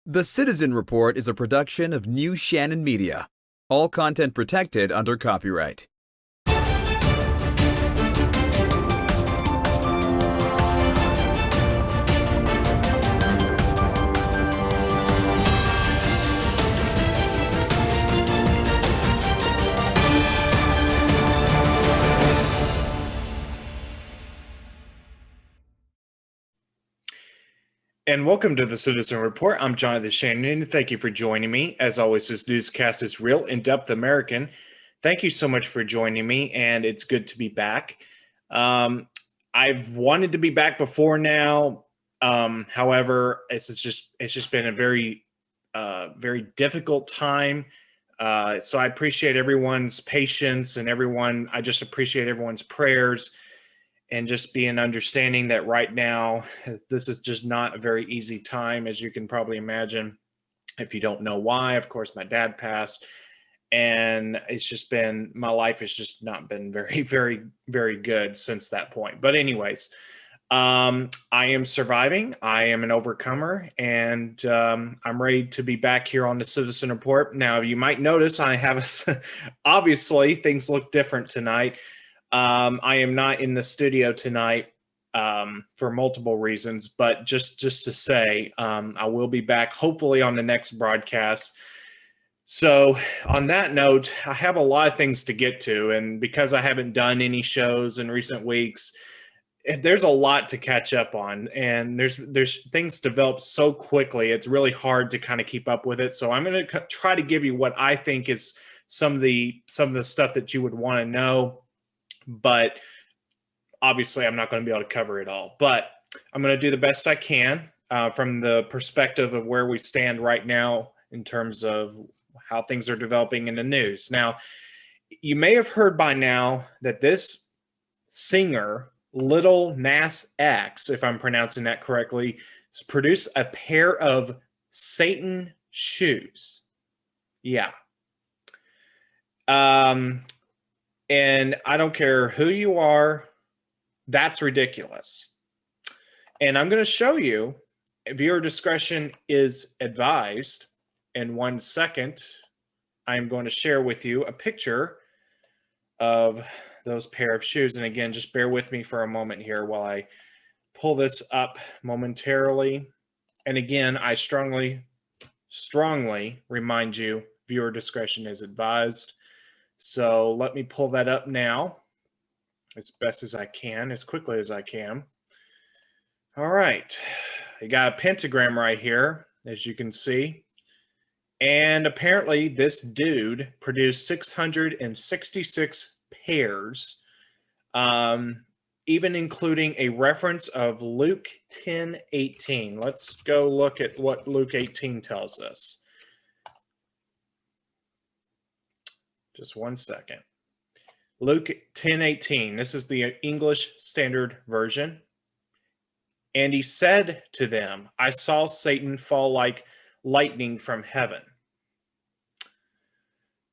The Citizen Report is a production of New Shannon Media. All content protected under copyright. And welcome to the Citizen Report. I'm Jonathan Shannon. Thank you for joining me. As always, this newscast is real, in-depth American. Thank you so much for joining me, and it's good to be back. I've wanted to be back before now. However, it's just been a very difficult time. So I appreciate everyone's patience and I just appreciate everyone's prayers. And just be an understanding that right now, this is just not a very easy time, as you can probably imagine. If you don't know why, of course, my dad passed. And it's just been, my life has just not been very good since that point. But anyways, I am surviving. I am an overcomer. And I'm ready to be back here on the Citizen Report. Now, you might notice I have, obviously, things look different tonight. I am not in the studio tonight for multiple reasons, but just to say, I will be back hopefully on the next broadcast. So on that note, I have a lot of things to get to, and because I haven't done any shows in recent weeks, there's a lot to catch up on, and there's things develop so quickly, it's really hard to kind of keep up with it. So I'm going to try to give you what I think is some of the stuff that you would want to know. But obviously, I'm not going to be able to cover it all. But I'm going to do the best I can from the perspective of where we stand right now in terms of how things are developing in the news. Now, you may have heard by now that this singer, Little Nas X, if I'm pronouncing that correctly, has produced a pair of Satan shoes. Yeah. And I don't care who you are, that's ridiculous. And I'm going to show you, viewer discretion is advised. In 1 second, I'm going to share with you a picture of those pair of shoes. And again, just bear with me for a moment here while I pull this up momentarily. And again, I strongly remind you, viewer discretion is advised. So let me pull that up now as best as I can, as quickly as I can. All right. I got a pentagram right here, as you can see. And apparently this dude produced 666 pairs, even including a reference of Luke 10:18. Let's go look at what Luke 18 tells us. Just 1 second. Luke 10:18. This is the English Standard Version. And he said to them, I saw Satan fall like lightning from heaven.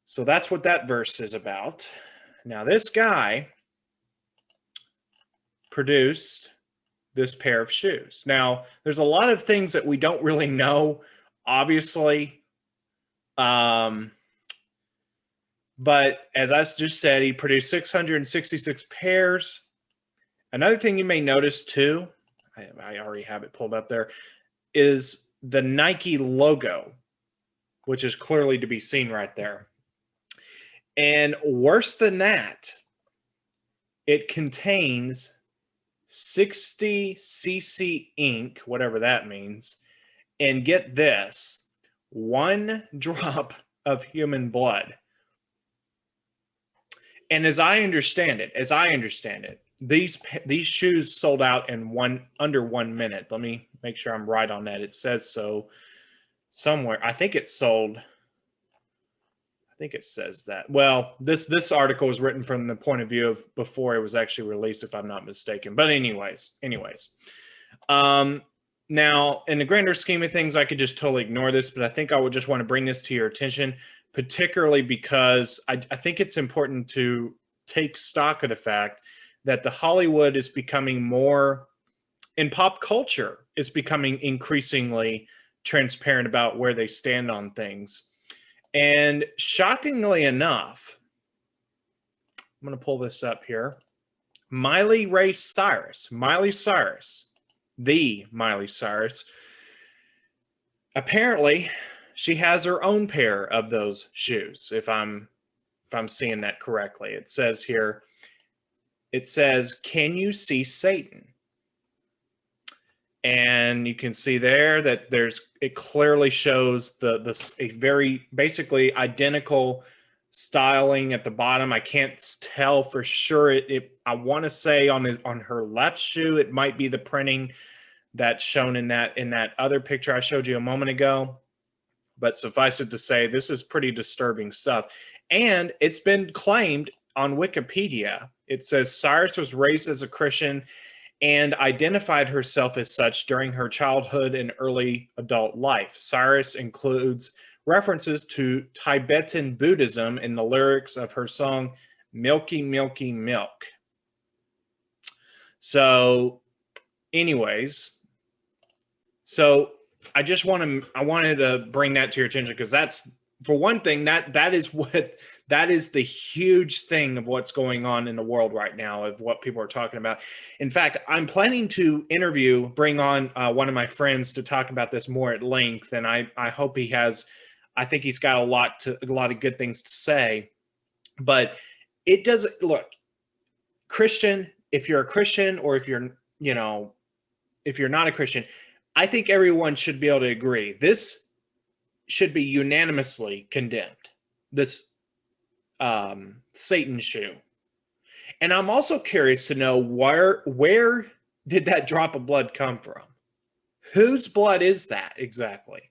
So that's what that verse is about. Now, this guy produced this pair of shoes. Now, there's a lot of things that we don't really know, obviously. But as I just said, he produced 666 pairs. Another thing you may notice too, I already have it pulled up there, is the Nike logo, which is clearly to be seen right there. And worse than that, it contains 60 cc ink, whatever that means. And get this, 1 drop of human blood. And as I understand it, these shoes sold out in under 1 minute. Let me make sure I'm right on that. It says so somewhere. I think it says that. Well, this article was written from the point of view of before it was actually released, if I'm not mistaken. But anyways. Now, in the grander scheme of things, I could just totally ignore this, but I think I would just want to bring this to your attention, particularly because I think it's important to take stock of the fact that the Hollywood is becoming more, in pop culture, is becoming increasingly transparent about where they stand on things. And shockingly enough, I'm going to pull this up here. Miley Cyrus, the Miley Cyrus, apparently she has her own pair of those shoes, if I'm seeing that correctly. It says here, "Can you see Satan?" And you can see there that it clearly shows a very basically identical styling at the bottom. I can't tell for sure. I want to say on her left shoe, it might be the printing that's shown in that other picture I showed you a moment ago. But suffice it to say, this is pretty disturbing stuff. And it's been claimed on Wikipedia. It says Cyrus was raised as a Christian and identified herself as such during her childhood and early adult life. Cyrus includes references to Tibetan Buddhism in the lyrics of her song Milky, Milky Milk. So, anyways, I wanted to bring that to your attention because that's, for one thing, that is the huge thing of what's going on in the world right now, of what people are talking about. In fact, I'm planning to bring on one of my friends to talk about this more at length, and I hope I think he's got a lot of good things to say. But it doesn't look Christian. If you're a Christian, or if you're not a Christian, I think everyone should be able to agree. This should be unanimously condemned. This Satan shoe. And I'm also curious to know where did that drop of blood come from? Whose blood is that exactly?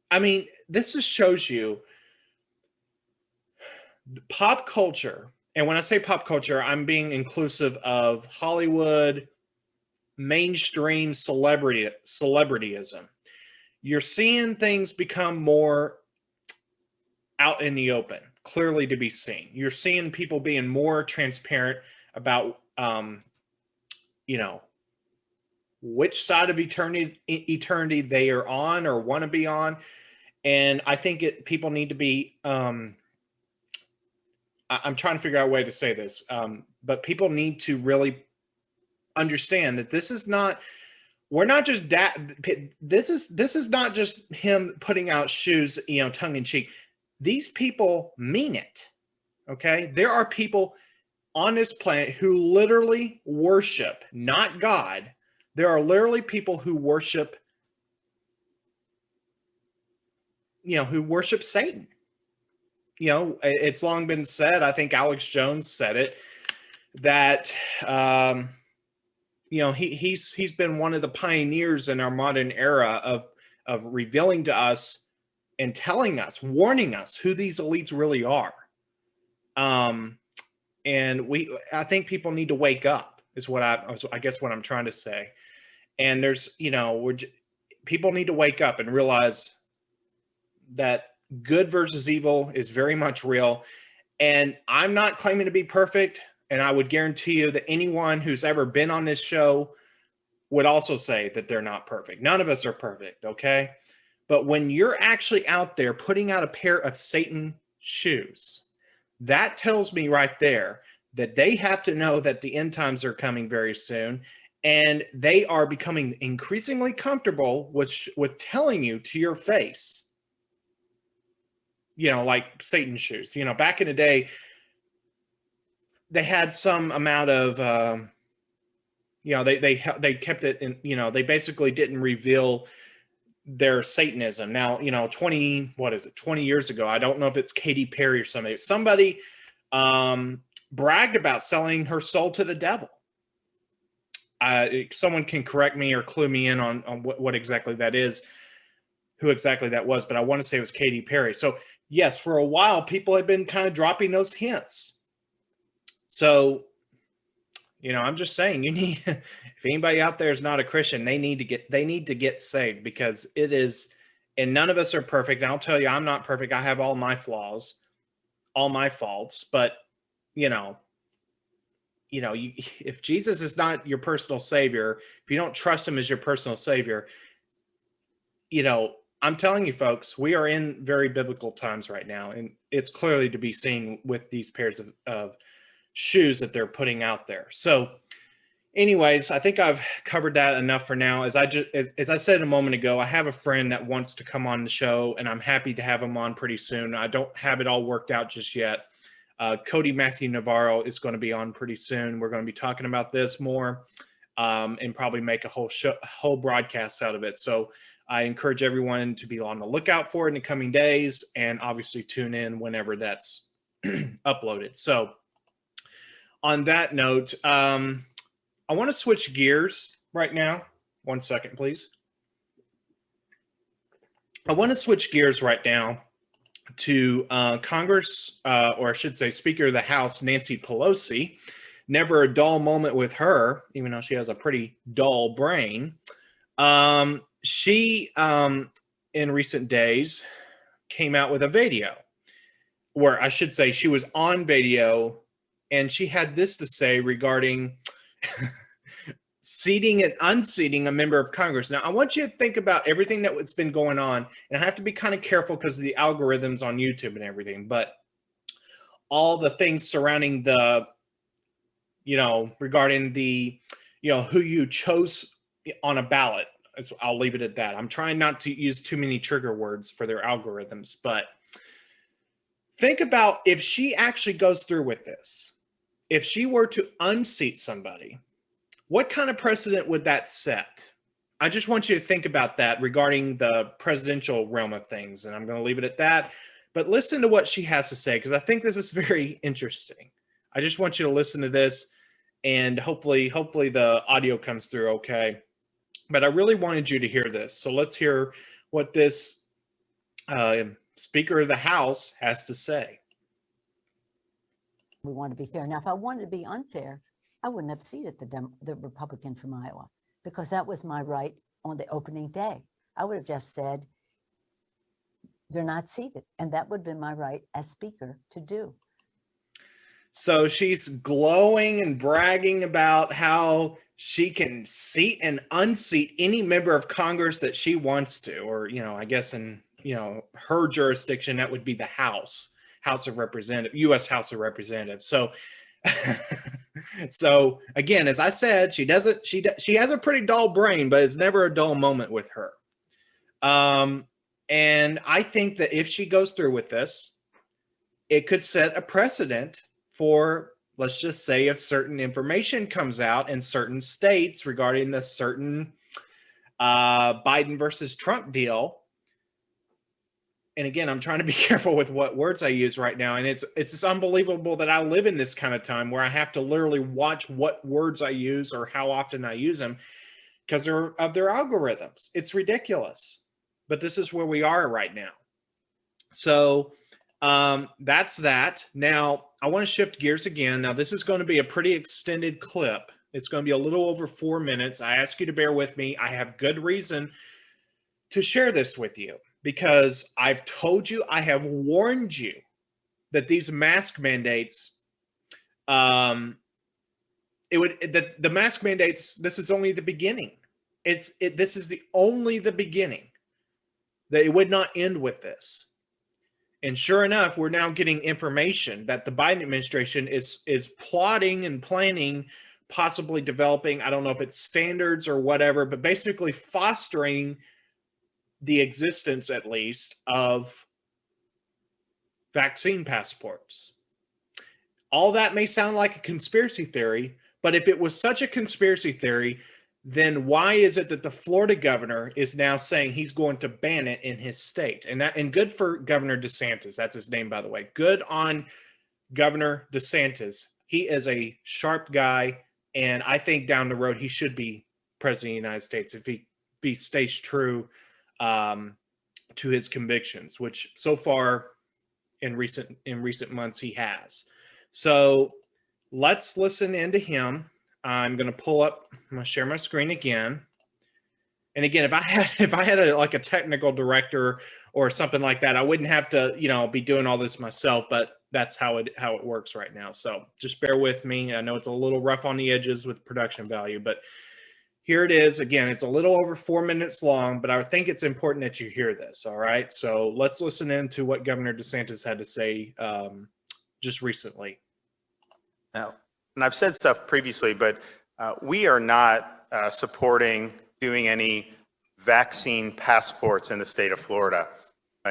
I mean, this just shows you pop culture. And when I say pop culture, I'm being inclusive of Hollywood, mainstream celebrityism. You're seeing things become more out in the open, clearly to be seen. You're seeing people being more transparent about, which side of eternity they are on or want to be on. And I think people need to be, I'm trying to figure out a way to say this, but people need to really understand that this is not, we're not just this is not just him putting out shoes, tongue in cheek. These people mean it. Okay, there are people on this planet who literally worship not God. There are literally people who worship, who worship Satan. It's long been said, I think Alex Jones said it, that he's been one of the pioneers in our modern era of revealing to us and telling us, warning us who these elites really are. And I think people need to wake up, is what I guess what I'm trying to say. And there's, people need to wake up and realize that good versus evil is very much real. And I'm not claiming to be perfect. And I would guarantee you that anyone who's ever been on this show would also say that they're not perfect. None of us are perfect, okay? But when you're actually out there putting out a pair of Satan shoes, that tells me right there that they have to know that the end times are coming very soon, and they are becoming increasingly comfortable with telling you to your face, like Satan shoes. Back in the day, they had some amount of, they kept it in, they basically didn't reveal their Satanism. Now, 20 years ago, I don't know if it's Katy Perry or somebody bragged about selling her soul to the devil. Someone can correct me or clue me in on what exactly that is, who exactly that was, but I want to say it was Katy Perry. So yes, for a while, people have been kind of dropping those hints. So, I'm just saying, if anybody out there is not a Christian, they need to get saved, because it is, and none of us are perfect. And I'll tell you, I'm not perfect. I have all my flaws, all my faults, but if Jesus is not your personal savior, if you don't trust him as your personal savior, I'm telling you, folks, we are in very biblical times right now, and it's clearly to be seen with these pairs of shoes that they're putting out there. So, anyways, I think I've covered that enough for now. As I said a moment ago, I have a friend that wants to come on the show, and I'm happy to have him on pretty soon. I don't have it all worked out just yet. Cody Matthew Navarro is going to be on pretty soon. We're going to be talking about this more, and probably make a whole broadcast out of it. So I encourage everyone to be on the lookout for it in the coming days, and obviously tune in whenever that's uploaded. So on that note, I want to switch gears right now. 1 second, please. I want to switch gears right now to Congress, or I should say Speaker of the House, Nancy Pelosi. Never a dull moment with her, even though she has a pretty dull brain. She, in recent days, came out with a video, where I should say she was on video, and she had this to say regarding seating and unseating a member of Congress. Now, I want you to think about everything that's been going on, and I have to be kind of careful because of the algorithms on YouTube and everything, but all the things surrounding the, regarding the, who you chose on a ballot. I'll leave it at that. I'm trying not to use too many trigger words for their algorithms, but think about if she actually goes through with this. If she were to unseat somebody, what kind of precedent would that set? I just want you to think about that regarding the presidential realm of things, and I'm going to leave it at that. But listen to what she has to say, because I think this is very interesting. I just want you to listen to this, and hopefully the audio comes through okay. But I really wanted you to hear this. So let's hear what this Speaker of the House has to say. We want to be fair. Now, if I wanted to be unfair, I wouldn't have seated the Republican from Iowa, because that was my right on the opening day. I would have just said, they're not seated. And that would have been my right as Speaker to do. So she's glowing and bragging about how she can seat and unseat any member of Congress that she wants to, or, I guess in, her jurisdiction, that would be the House of Representatives, U.S. House of Representatives. So, so again, as I said, she has a pretty dull brain, but it's never a dull moment with her. And I think that if she goes through with this, it could set a precedent for, let's just say, if certain information comes out in certain states regarding the certain Biden versus Trump deal. And again, I'm trying to be careful with what words I use right now. And it's just unbelievable that I live in this kind of time where I have to literally watch what words I use or how often I use them because of their algorithms. It's ridiculous. But this is where we are right now. So that's that. Now, I want to shift gears again. Now, this is going to be a pretty extended clip. It's going to be a little over 4 minutes. I ask you to bear with me. I have good reason to share this with you because I've told you, I have warned you that these mask mandates, the mask mandates, this is only the beginning. This is only the beginning. That it would not end with this. And sure enough, we're now getting information that the Biden administration is plotting and planning, possibly developing, I don't know if it's standards or whatever, but basically fostering the existence, at least, of vaccine passports. All that may sound like a conspiracy theory, but if it was such a conspiracy theory, then why is it that the Florida governor is now saying he's going to ban it in his state? And good for Governor DeSantis. That's his name, by the way. Good on Governor DeSantis. He is a sharp guy, and I think down the road he should be president of the United States if he stays true to his convictions, which so far in recent months he has. So let's listen into him. I'm going to share my screen again. And again, if I had a technical director or something like that, I wouldn't have to, be doing all this myself, but that's how it works right now. So just bear with me. I know it's a little rough on the edges with production value, but here it is. Again, it's a little over 4 minutes long, but I think it's important that you hear this. All right. So let's listen into what Governor DeSantis had to say just recently. Now, and I've said stuff previously, but we are not supporting doing any vaccine passports in the state of Florida.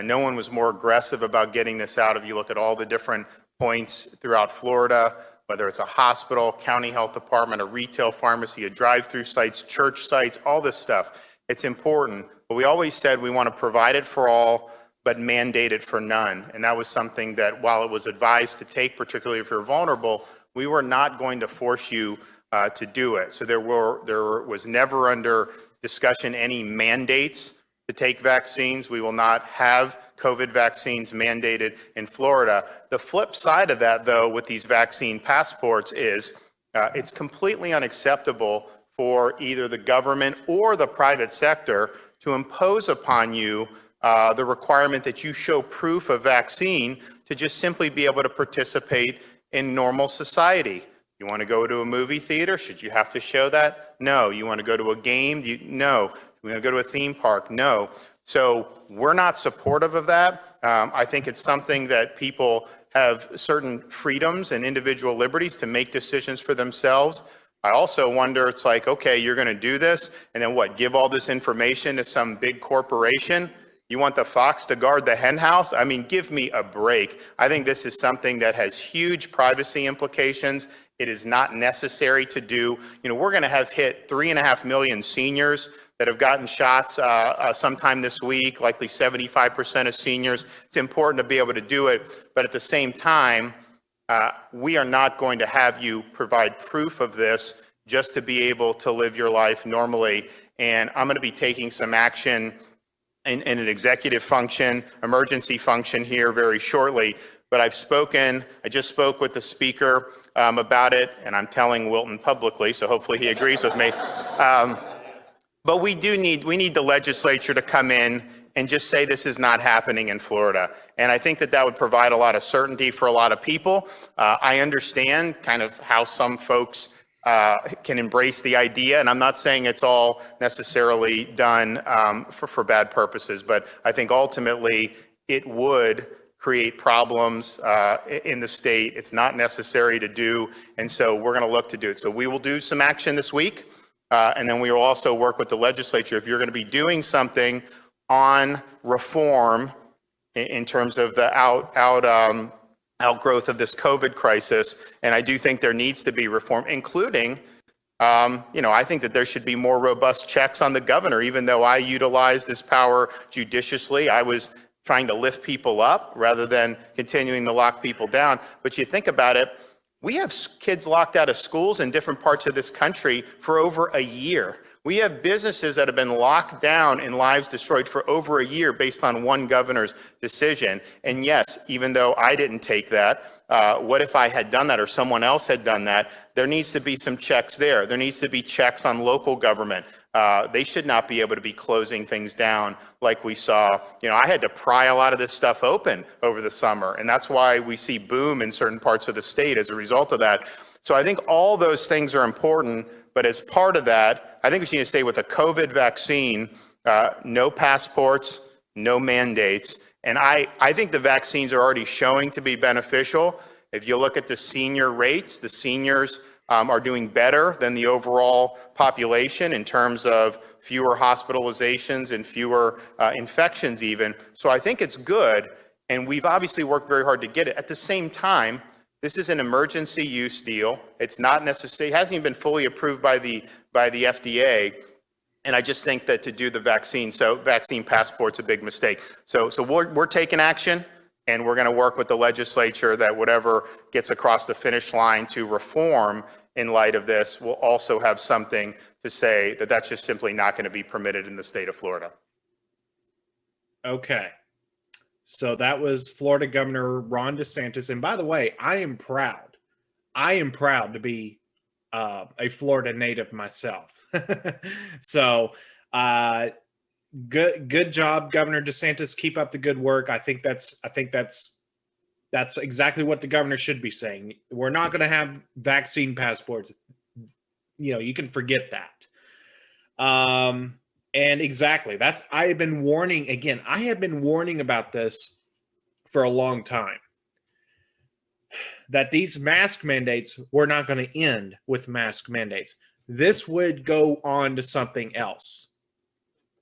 No one was more aggressive about getting this out. If you look at all the different points throughout Florida, whether it's a hospital, county health department, a retail pharmacy, a drive-through sites, church sites, all this stuff, it's important. But we always said we want to provide it for all, but mandate it for none. And that was something that, while it was advised to take, particularly if you're vulnerable, we were not going to force you to do it. So there was never under discussion any mandates to take vaccines. We will not have COVID vaccines mandated in Florida. The flip side of that, though, with these vaccine passports is it's completely unacceptable for either the government or the private sector to impose upon you the requirement that you show proof of vaccine to just simply be able to participate in normal society. You want to go to a movie theater? Should you have to show that? No. You want to go to a game? No. You want to go to a theme park? No. So we're not supportive of that. I think it's something that people have certain freedoms and individual liberties to make decisions for themselves. I also wonder, it's like, okay, you're going to do this, and then what, give all this information to some big corporation? You want the fox to guard the hen house? I mean, give me a break. I think this is something that has huge privacy implications. It is not necessary to do. You know, we're going to have hit 3.5 million seniors that have gotten shots sometime this week, likely 75% of seniors. It's important to be able to do it. But at the same time, we are not going to have you provide proof of this just to be able to live your life normally. And I'm going to be taking some action in an executive function, emergency function here very shortly. But I just spoke with the speaker about it, and I'm telling Wilton publicly, so hopefully he agrees with me. But we need the legislature to come in and just say this is not happening in Florida. And I think that would provide a lot of certainty for a lot of people. I understand kind of how some folks can embrace the idea, and I'm not saying it's all necessarily done for bad purposes, but I think ultimately it would create problems in the state. It's not necessary to do, and so we're going to look to do it. So we will do some action this week, and then we will also work with the legislature. If you're going to be doing something on reform in terms of the outgrowth of this COVID crisis, and I do think there needs to be reform, including, I think that there should be more robust checks on the governor. Even though I utilize this power judiciously, I was trying to lift people up rather than continuing to lock people down. But you think about it, we have kids locked out of schools in different parts of this country for over a year. We have businesses that have been locked down and lives destroyed for over a year based on one governor's decision. And yes, even though I didn't take that, what if I had done that or someone else had done that? There needs to be some checks there. There needs to be checks on local government. They should not be able to be closing things down like we saw. I had to pry a lot of this stuff open over the summer, and that's why we see boom in certain parts of the state as a result of that. So I think all those things are important, but as part of that, I think we need to say with a COVID vaccine, no passports, no mandates. And I think the vaccines are already showing to be beneficial. If you look at the senior rates, the seniors are doing better than the overall population in terms of fewer hospitalizations and fewer infections even. So I think it's good, and we've obviously worked very hard to get it. At the same time, this is an emergency use deal. It's not necessary, it hasn't even been fully approved by the FDA. And I just think that to do the vaccine passport's a big mistake. So we're taking action, and we're going to work with the legislature that whatever gets across the finish line to reform in light of this will also have something to say that that's just simply not going to be permitted in the state of Florida. Okay. So that was Florida Governor Ron DeSantis. And by the way, I am proud. To be a Florida native myself. So good job, Governor DeSantis. Keep up the good work. I think that's exactly what the governor should be saying. We're not going to have vaccine passports. You can forget that. And exactly, I have been warning again. I have been warning about this for a long time, that these mask mandates were not going to end with mask mandates. This would go on to something else.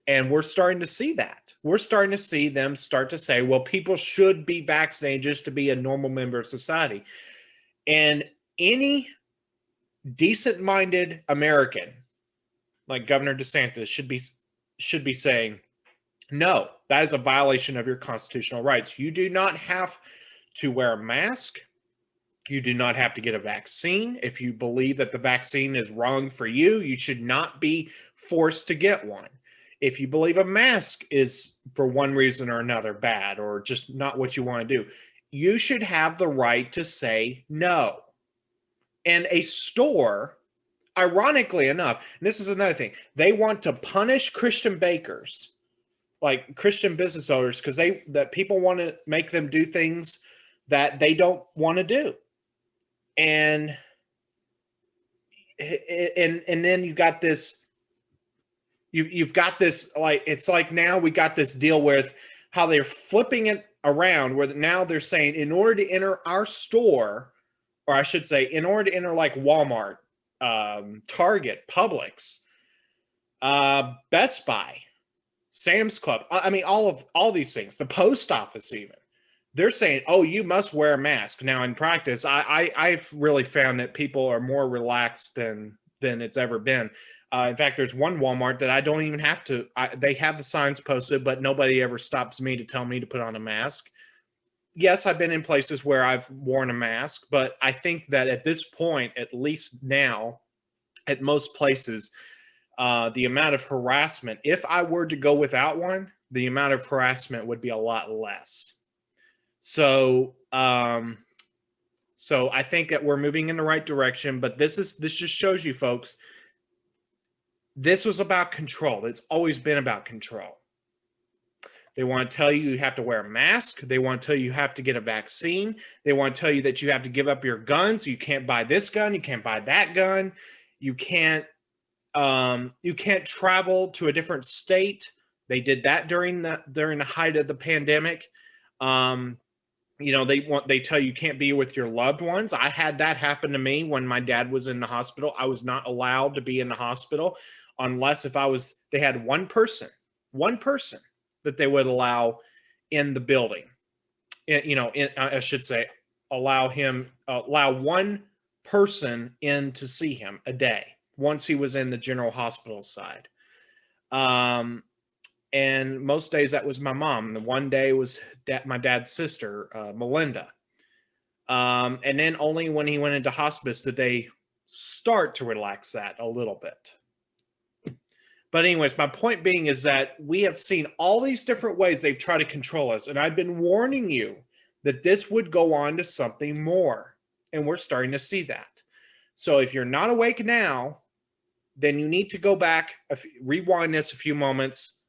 And we're starting to see that. We're starting to see them start to say, well, people should be vaccinated just to be a normal member of society. And any decent-minded American, like Governor DeSantis, should be saying, no, that is a violation of your constitutional rights. You do not have to wear a mask. You do not have to get a vaccine. If you believe that the vaccine is wrong for you, you should not be forced to get one. If you believe a mask is, for one reason or another, bad or just not what you want to do, you should have the right to say no. And a store, ironically enough, and this is another thing, they want to punish Christian bakers, like Christian business owners, because that people want to make them do things that they don't want to do. And then you got this. You've got this, like, it's like now we got this deal with how they're flipping it around, where now they're saying in order to enter our store, or I should say, in order to enter like Walmart, Target, Publix, Best Buy, Sam's Club, I mean, all these things, the post office even, they're saying, oh, you must wear a mask. Now, in practice, I've really found that people are more relaxed than it's ever been. In fact, there's one Walmart that I don't even have to. They have the signs posted, but nobody ever stops me to tell me to put on a mask. Yes, I've been in places where I've worn a mask, but I think that at this point, at least now, at most places, the amount of harassment, if I were to go without one, the amount of harassment would be a lot less. So I think that we're moving in the right direction, but this just shows you, folks, this was about control. It's always been about control. They want to tell you have to wear a mask. They want to tell you have to get a vaccine. They want to tell you that you have to give up your guns. You can't buy this gun. You can't buy that gun. You can't travel to a different state. They did that during the height of the pandemic. They tell you can't be with your loved ones. I had that happen to me when my dad was in the hospital. I was not allowed to be in the hospital unless they had one person that they would allow in the building. I should say, allow one person in to see him a day once he was in the general hospital side. And most days that was my mom. The one day was my dad's sister, Melinda. And then only when he went into hospice did they start to relax that a little bit. But anyways, my point being is that we have seen all these different ways they've tried to control us. And I've been warning you that this would go on to something more. And we're starting to see that. So if you're not awake now, then you need to go back, rewind this a few minutes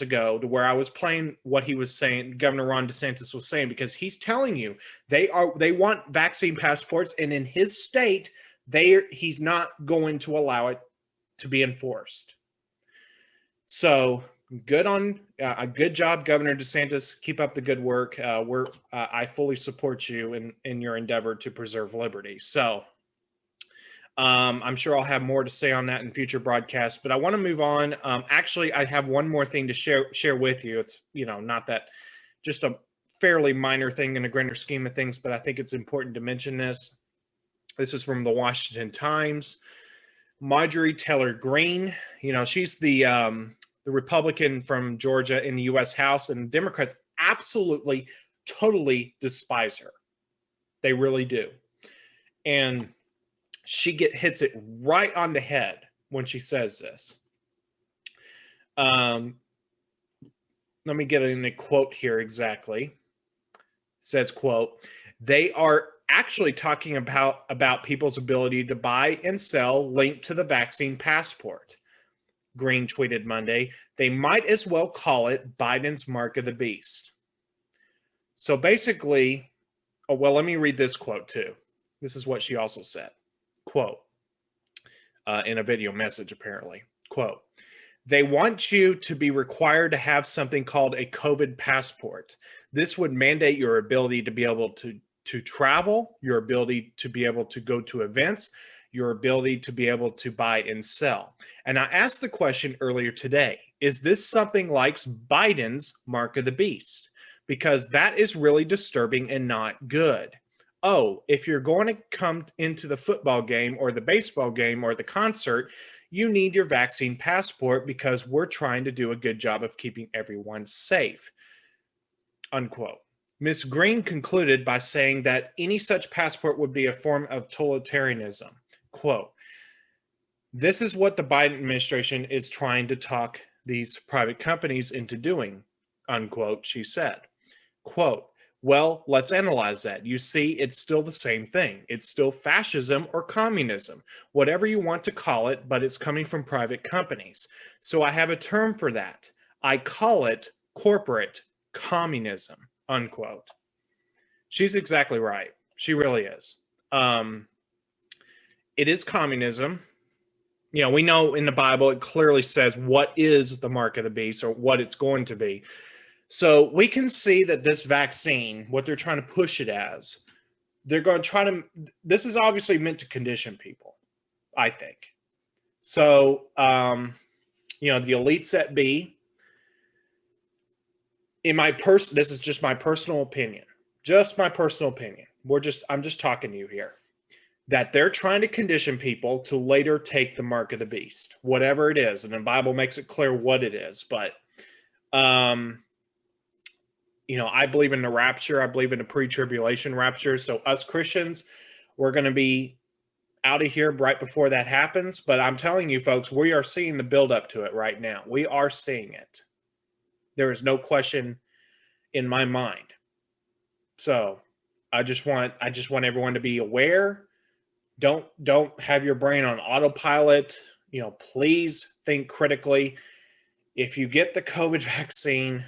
ago to where I was playing what he was saying, Governor Ron DeSantis was saying, because he's telling you they want vaccine passports, and in his state, he's not going to allow it to be enforced. So good job, Governor DeSantis. Keep up the good work. I fully support you in your endeavor to preserve liberty. So I'm sure I'll have more to say on that in future broadcasts, but I want to move on. Actually, I have one more thing to share with you. It's, not that, just a fairly minor thing in a grander scheme of things, but I think it's important to mention this. This is from the Washington Times. Marjorie Taylor Greene, she's the Republican from Georgia in the U.S. House, and Democrats absolutely, totally despise her. They really do. And she hits it right on the head when she says this. Let me get in a quote here exactly. It says, quote, "They are actually talking about people's ability to buy and sell linked to the vaccine passport." Green tweeted Monday, "They might as well call it Biden's mark of the beast." So basically, let me read this quote too. This is what she also said. Quote, in a video message apparently. Quote, they want you to be required to have something called a COVID passport. This would mandate your ability to be able to travel, your ability to be able to go to events, your ability to be able to buy and sell. And I asked the question earlier today, is this something like Biden's mark of the beast? Because that is really disturbing and not good. Oh, if you're going to come into the football game or the baseball game or the concert, you need your vaccine passport because we're trying to do a good job of keeping everyone safe, unquote. Ms. Green concluded by saying that any such passport would be a form of totalitarianism. Quote, this is what the Biden administration is trying to talk these private companies into doing, unquote, she said. Quote, well, let's analyze that. You see, it's still the same thing. It's still fascism or communism, whatever you want to call it, but it's coming from private companies. So I have a term for that. I call it corporate communism, unquote. She's exactly right. She really is. It is communism. You know, we know in the Bible, it clearly says what is the mark of the beast or what it's going to be. So we can see that this vaccine, what they're trying to push it as, they're going to try to, this is obviously meant to condition people, I think. So, you know, the elites at B, this is just my personal opinion, I'm just talking to you here, that they're trying to condition people to later take the mark of the beast, whatever it is. And the Bible makes it clear what it is. But, you know, I believe in the rapture. I believe in the pre-tribulation rapture. So us Christians, we're going to be out of here right before that happens. But I'm telling you, folks, we are seeing the build up to it right now. We are seeing it. There is no question in my mind. So I just want everyone to be aware. Don't have your brain on autopilot. You know, please think critically. If you get the COVID vaccine,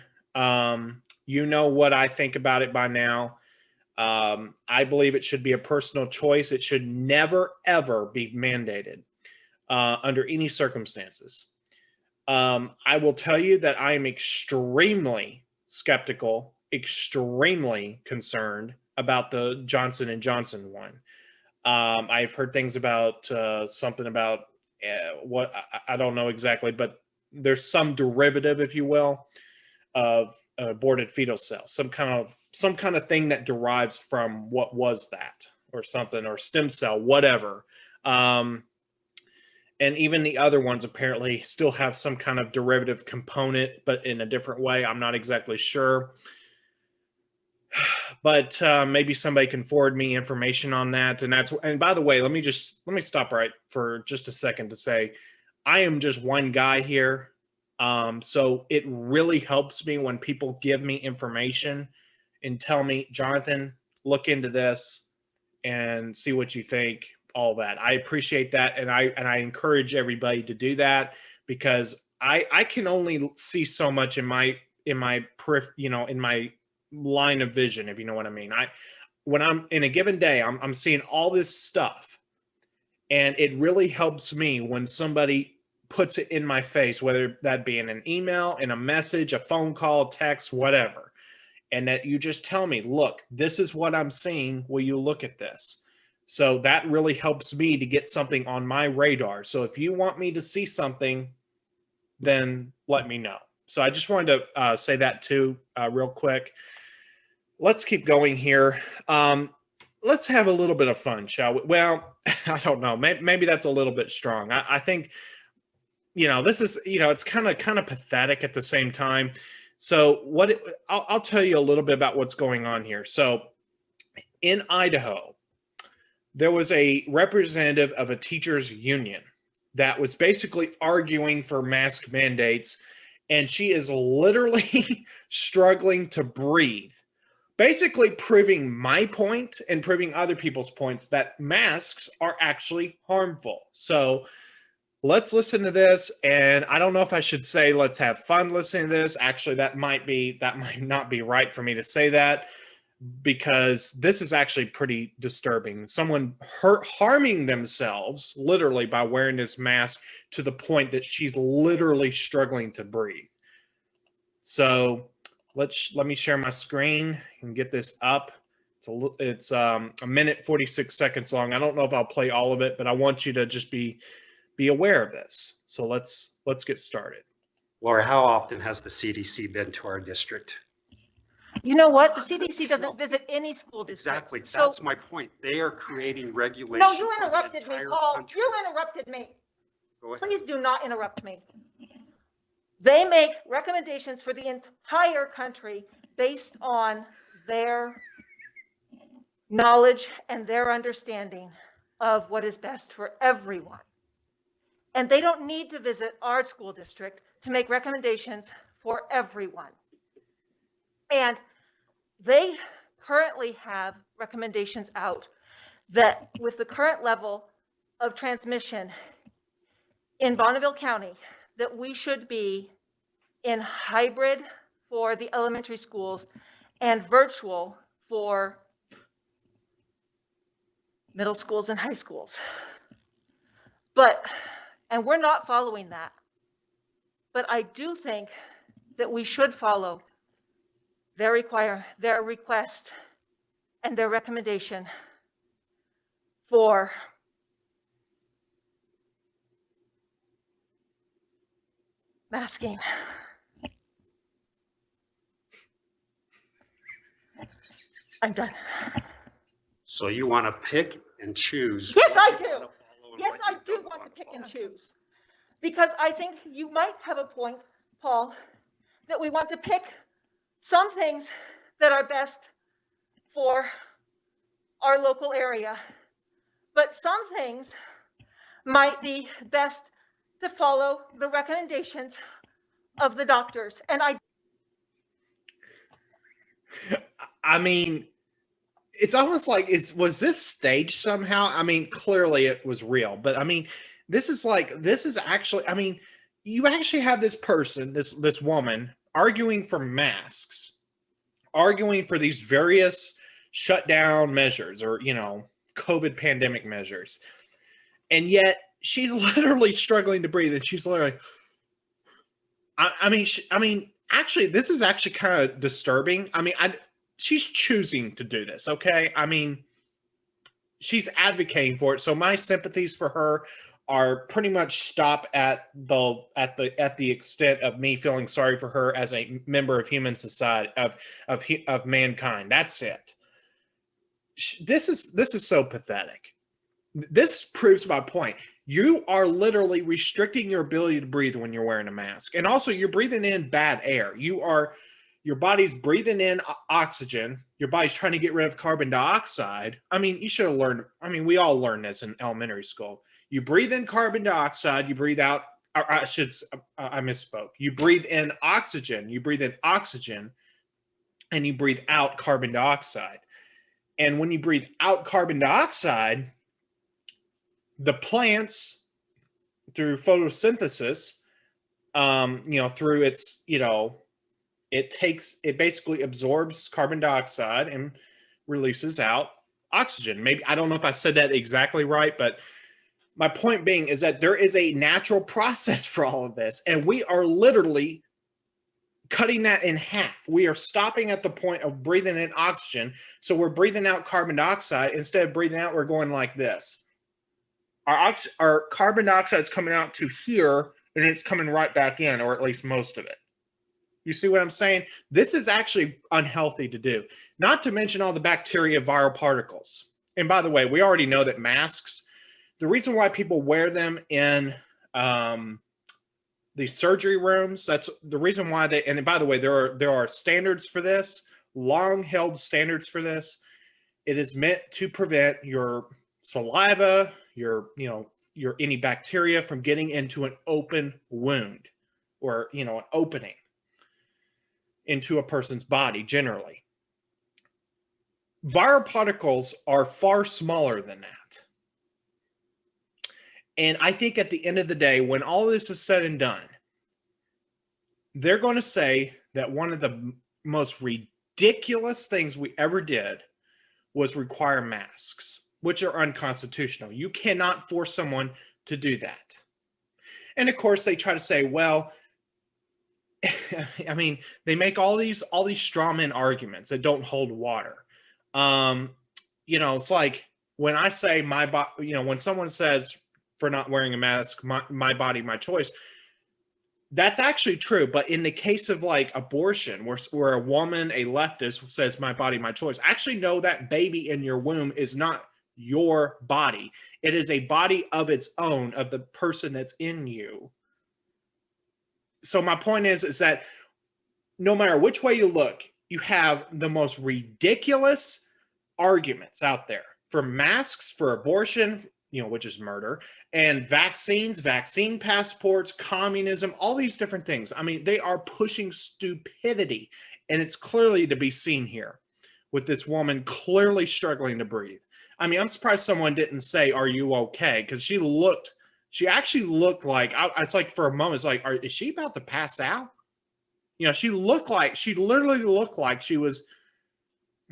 you know what I think about it by now. I believe it should be a personal choice. It should never, ever be mandated under any circumstances. I will tell you that I am extremely skeptical, extremely concerned about the Johnson & Johnson one. I've heard things about something about what I don't know exactly, but there's some derivative, if you will, of aborted fetal cells, some kind of thing that derives from what was that or something, or stem cell, whatever. And even the other ones apparently still have some kind of derivative component, but in a different way. I'm not exactly sure. But maybe somebody can forward me information on that. And by the way, let me stop right for just a second to say, I am just one guy here. So it really helps me when people give me information and tell me, Jonathan, look into this and see what you think, all that. I appreciate that. And I encourage everybody to do that, because I can only see so much in my line of vision, if you know what I mean. When I'm in a given day, I'm seeing all this stuff, and it really helps me when somebody puts it in my face, whether that be in an email, in a message, a phone call, text, whatever, and that you just tell me, look, this is what I'm seeing. Will you look at this? So that really helps me to get something on my radar. So if you want me to see something, then let me know. So I just wanted to say that too, real quick. Let's keep going here. Let's have a little bit of fun, shall we? Well, I don't know. Maybe that's a little bit strong. I think, this is, it's kind of pathetic at the same time. So I'll tell you a little bit about what's going on here. So in Idaho, there was a representative of a teachers union that was basically arguing for mask mandates, and she is literally struggling to breathe, basically proving my point and proving other people's points that masks are actually harmful. So let's listen to this. And I don't know if I should say let's have fun listening to this. Actually, that might not be right for me to say that. because this is actually pretty disturbing. Someone harming themselves literally by wearing this mask to the point that she's literally struggling to breathe. So let me share my screen and get this up. It's a minute 46 seconds long. I don't know if I'll play all of it, but I want you to just be aware of this. So let's get started. Laura, how often has the CDC been to our district? You know what? The CDC doesn't visit any school districts. Exactly. So, That's my point. They are creating regulations. no, you for the interrupted me, entire Paul. country. You interrupted me. Go ahead. Please do not interrupt me. They make recommendations for the entire country based on their knowledge and their understanding of what is best for everyone. And they don't need to visit our school district to make recommendations for everyone. And they currently have recommendations out that with the current level of transmission in Bonneville County, that we should be in hybrid for the elementary schools and virtual for middle schools and high schools. And we're not following that. But I do think that we should follow their request and their recommendation for masking. I'm done. So you want to pick and choose? Yes, what I you're do. gonna follow and Yes, what I you do don't want to pick and follow. choose. Because I think you might have a point, Paul, that we want to pick some things that are best for our local area, but some things might be best to follow the recommendations of the doctors. And I mean, it's almost like was this staged somehow? I mean, clearly it was real, but I mean, this is actually, I mean, you actually have this person, this woman arguing for masks, arguing for these various shutdown measures or, COVID pandemic measures. And yet she's literally struggling to breathe. And she's literally, I mean, actually, this is actually kind of disturbing. I mean, she's choosing to do this. Okay. I mean, she's advocating for it. So my sympathies for her are pretty much stop at the extent of me feeling sorry for her as a member of human society, of mankind. That's it. This is so pathetic. This proves my point. You are literally restricting your ability to breathe when you're wearing a mask. And also you're breathing in bad air. Your body's breathing in oxygen. Your body's trying to get rid of carbon dioxide. I mean, you should have learned. I mean, we all learned this in elementary school. You breathe in carbon dioxide, you breathe out, I misspoke. You breathe in oxygen, and you breathe out carbon dioxide. And when you breathe out carbon dioxide, the plants, through photosynthesis, through its, it basically absorbs carbon dioxide and releases out oxygen. Maybe, I don't know if I said that exactly right, but my point being is that there is a natural process for all of this, and we are literally cutting that in half. We are stopping at the point of breathing in oxygen, so we're breathing out carbon dioxide. Instead of breathing out, we're going like this. Our carbon dioxide is coming out to here, and it's coming right back in, or at least most of it. You see what I'm saying? This is actually unhealthy to do. Not to mention all the bacteria, viral particles. And by the way, we already know that masks, the reason why people wear them in the surgery rooms, that's the reason why they, and by the way, there are standards for this, long-held standards for this. It is meant to prevent your saliva, your any bacteria from getting into an open wound or, an opening into a person's body generally. Viral particles are far smaller than that. And I think at the end of the day, when all this is said and done, they're going to say that one of the most ridiculous things we ever did was require masks, which are unconstitutional. You cannot force someone to do that. And of course, they try to say, well, I mean, they make all these straw man arguments that don't hold water. It's like when I say my body, when someone says for not wearing a mask, my body, my choice, that's actually true. But in the case of like abortion, where a woman, a leftist says my body, my choice, actually no, that baby in your womb is not your body. It is a body of its own, of the person that's in you. So my point is that no matter which way you look, you have the most ridiculous arguments out there for masks, for abortion, which is murder, and vaccines, vaccine passports, communism, all these different things. I mean, they are pushing stupidity, and it's clearly to be seen here with this woman clearly struggling to breathe. I mean, I'm surprised someone didn't say, "Are you okay?" Because she actually looked like, it's like for a moment, it's like, is she about to pass out? She literally looked like she was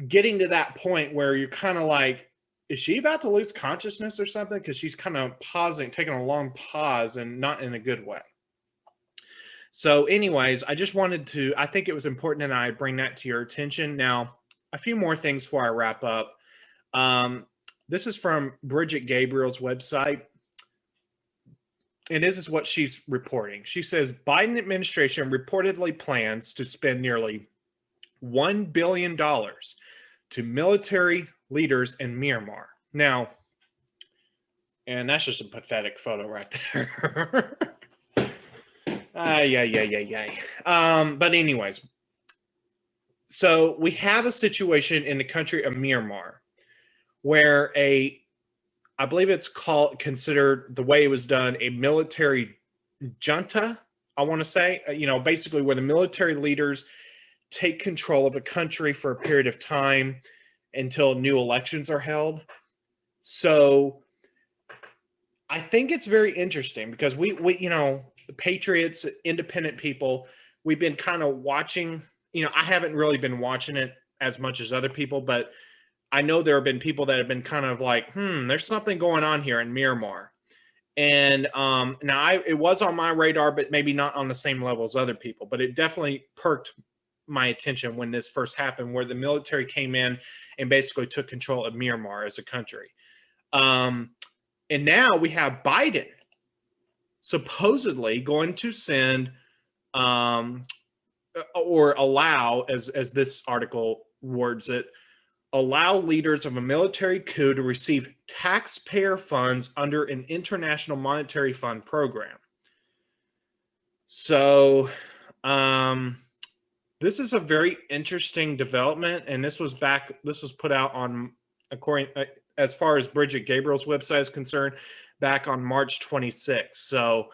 getting to that point where you're kind of like, is she about to lose consciousness or something? Because she's kind of pausing, taking a long pause, and not in a good way. So anyways, I think it was important that I bring that to your attention. Now, a few more things before I wrap up. This is from Bridget Gabriel's website. And this is what she's reporting. She says, Biden administration reportedly plans to spend nearly $1 billion to military leaders in Myanmar. Now, and that's just a pathetic photo right there. But anyways, so we have a situation in the country of Myanmar where I believe it's considered, the way it was done, a military junta, I want to say, basically where the military leaders take control of a country for a period of time until new elections are held. So I think it's very interesting because we the patriots, independent people, we've been kind of watching, I haven't really been watching it as much as other people, but I know there have been people that have been kind of like, there's something going on here in Myanmar. And now it was on my radar, but maybe not on the same level as other people, but it definitely perked my attention when this first happened, where the military came in and basically took control of Myanmar as a country. And now we have Biden supposedly going to send or allow, as this article words it, allow leaders of a military coup to receive taxpayer funds under an International Monetary Fund program. So this is a very interesting development, and this was put out on, according as far as Bridget Gabriel's website is concerned, back on March 26th. So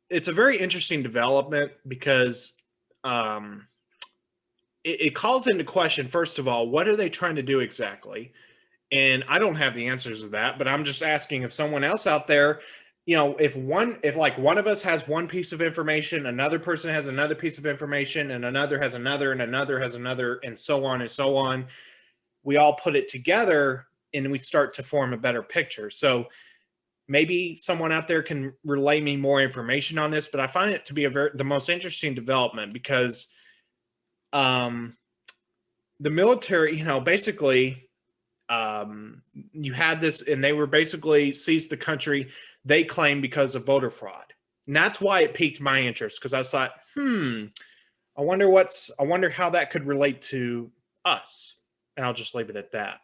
it's a very interesting development because it calls into question, first of all, what are they trying to do exactly? And I don't have the answers to that, but I'm just asking if someone else out there, if like one of us has one piece of information, another person has another piece of information, and another has another, and another has another, and so on and so on, we all put it together and we start to form a better picture. So maybe someone out there can relay me more information on this, but I find it to be the most interesting development because the military, basically, you had this, and they were basically seized the country, they claim, because of voter fraud. And that's why it piqued my interest, because I thought, I wonder how that could relate to us. And I'll just leave it at that.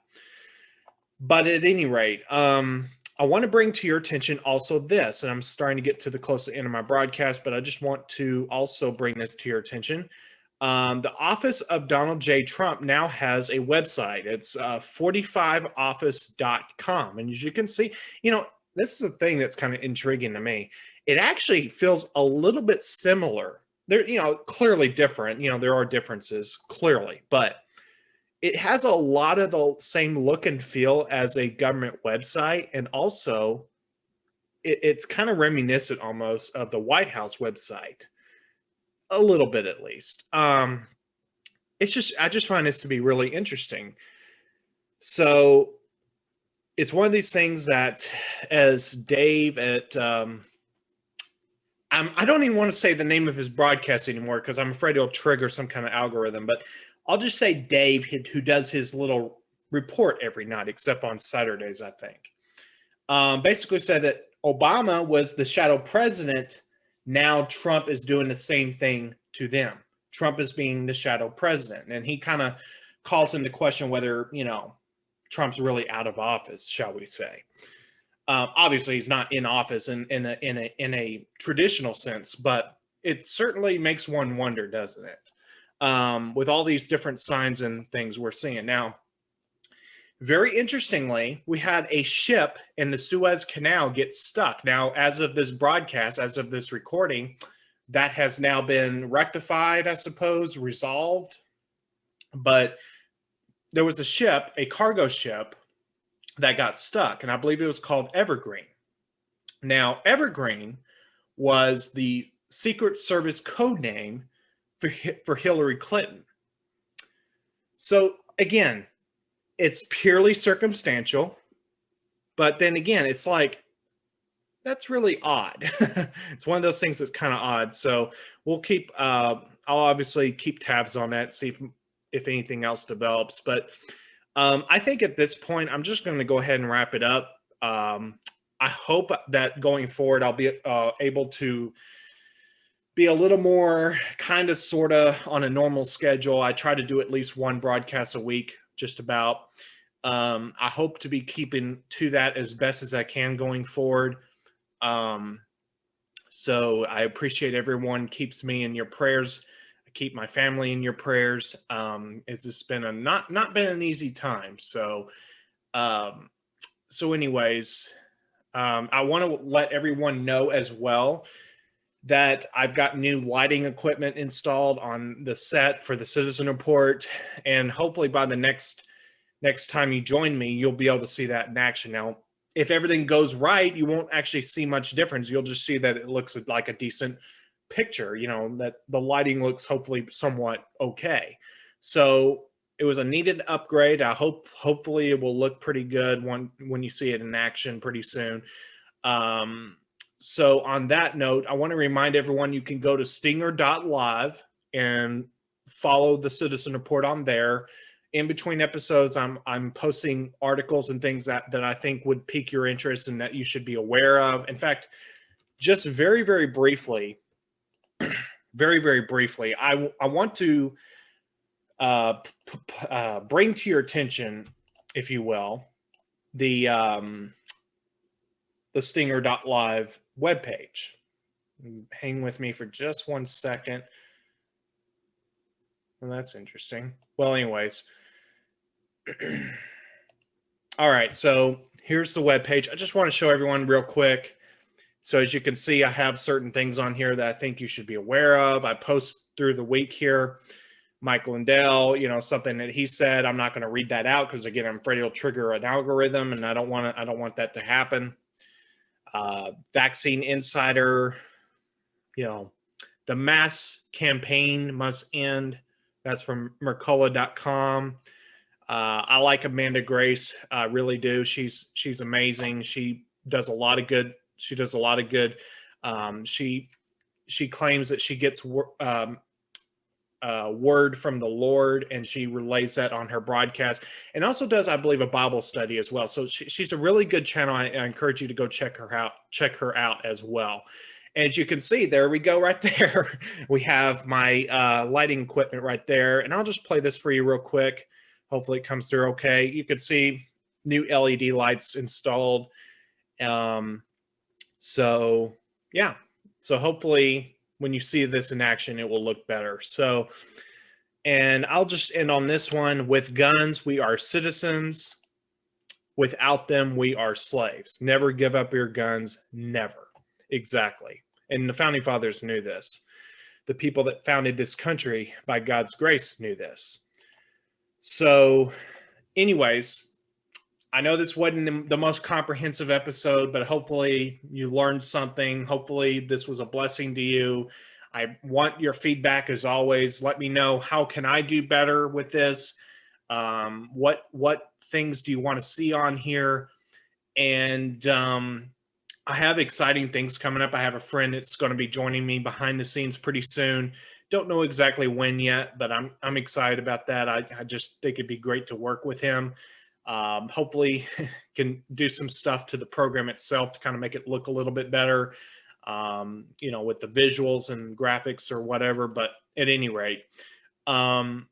But at any rate, I want to bring to your attention also this, and I'm starting to get to the close to the end of my broadcast, but I just want to also bring this to your attention. The office of Donald J. Trump now has a website. It's 45office.com. And as you can see, this is a thing that's kind of intriguing to me. It actually feels a little bit similar. They're, clearly different. There are differences, clearly. But it has a lot of the same look and feel as a government website. And also, it's kind of reminiscent almost of the White House website. a little bit at least. It's just, I just find this to be really interesting. So it's one of these things that, as Dave at, I don't even want to say the name of his broadcast anymore because I'm afraid it'll trigger some kind of algorithm, but I'll just say Dave, who does his little report every night, except on Saturdays, I think. Basically said that Obama was the shadow president. Now Trump is doing the same thing to them. Trump is being the shadow president. And he kind of calls into question whether, Trump's really out of office, shall we say. Obviously, he's not in office in a traditional sense, but it certainly makes one wonder, doesn't it? With all these different signs and things we're seeing. Now, very interestingly, we had a ship in the Suez Canal get stuck. Now, as of this broadcast, as of this recording, that has now been rectified, I suppose, resolved. But there was a ship, a cargo ship, that got stuck, and I believe it was called Evergreen. Now, Evergreen was the Secret Service code name for Hillary Clinton. So, again, it's purely circumstantial, but then again, it's like, that's really odd. It's one of those things that's kind of odd. So we'll keep, I'll obviously keep tabs on that, see if anything else develops. But I think at this point, I'm just going to go ahead and wrap it up. I hope that going forward, I'll be able to be a little more kind of sort of on a normal schedule. I try to do at least one broadcast a week, just about. I hope to be keeping to that as best as I can going forward. So I appreciate everyone keeps me in your prayers. I keep my family in your prayers. It's just been not been an easy time. So anyways, I want to let everyone know as well that I've got new lighting equipment installed on the set for the Citizen Report, and hopefully by the next time you join me, you'll be able to see that in action. Now, if everything goes right, you won't actually see much difference. You'll just see that it looks like a decent picture, that the lighting looks hopefully somewhat okay. So it was a needed upgrade. Hopefully it will look pretty good when you see it in action pretty soon. So on that note, I want to remind everyone you can go to stinger.live and follow the Citizen Report on there. In between episodes, I'm posting articles and things that I think would pique your interest and that you should be aware of. In fact, just very, very briefly, I want to bring to your attention, if you will, the stinger.live webpage. Hang with me for just 1 second. Well, that's interesting. Well, anyways. All right, so here's the webpage. I just want to show everyone real quick. So as you can see, I have certain things on here that I think you should be aware of. I post through the week here. Mike Lindell, something that he said. I'm not going to read that out because again, I'm afraid it'll trigger an algorithm, and I don't want that to happen. Vaccine Insider, the mass campaign must end. That's from Mercola.com. I like Amanda Grace. I really do. She's amazing. She does a lot of good. She claims that she gets word from the Lord, and she relays that on her broadcast, and also does, I believe, a Bible study as well. So she's a really good channel. I encourage you to go check her out as well. As you can see, there we go right there. We have my lighting equipment right there, and I'll just play this for you real quick. Hopefully it comes through okay. You can see new LED lights installed. So yeah, so hopefully when you see this in action, it will look better. So, and I'll just end on this one. With guns, we are citizens. Without them, we are slaves. Never give up your guns, never. Exactly. And the founding fathers knew this. The people that founded this country, by God's grace, knew this. So anyways, I know this wasn't the most comprehensive episode, but hopefully you learned something. Hopefully this was a blessing to you. I want your feedback as always. Let me know, how can I do better with this? What things do you want to see on here? And I have exciting things coming up. I have a friend that's going to be joining me behind the scenes pretty soon. Don't know exactly when yet, but I'm excited about that. I just think it'd be great to work with him. Hopefully can do some stuff to the program itself to kind of make it look a little bit better, with the visuals and graphics or whatever. But at any rate, don't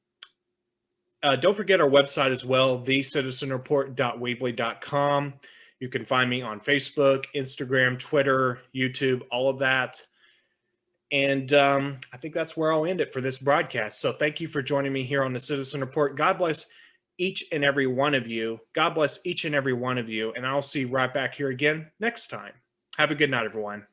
forget our website as well, thecitizenreport.weebly.com. You can find me on Facebook, Instagram, Twitter, YouTube, all of that. And I think that's where I'll end it for this broadcast. So thank you for joining me here on the Citizen Report. God bless each and every one of you. God bless each and every one of you. And I'll see you right back here again next time. Have a good night, everyone.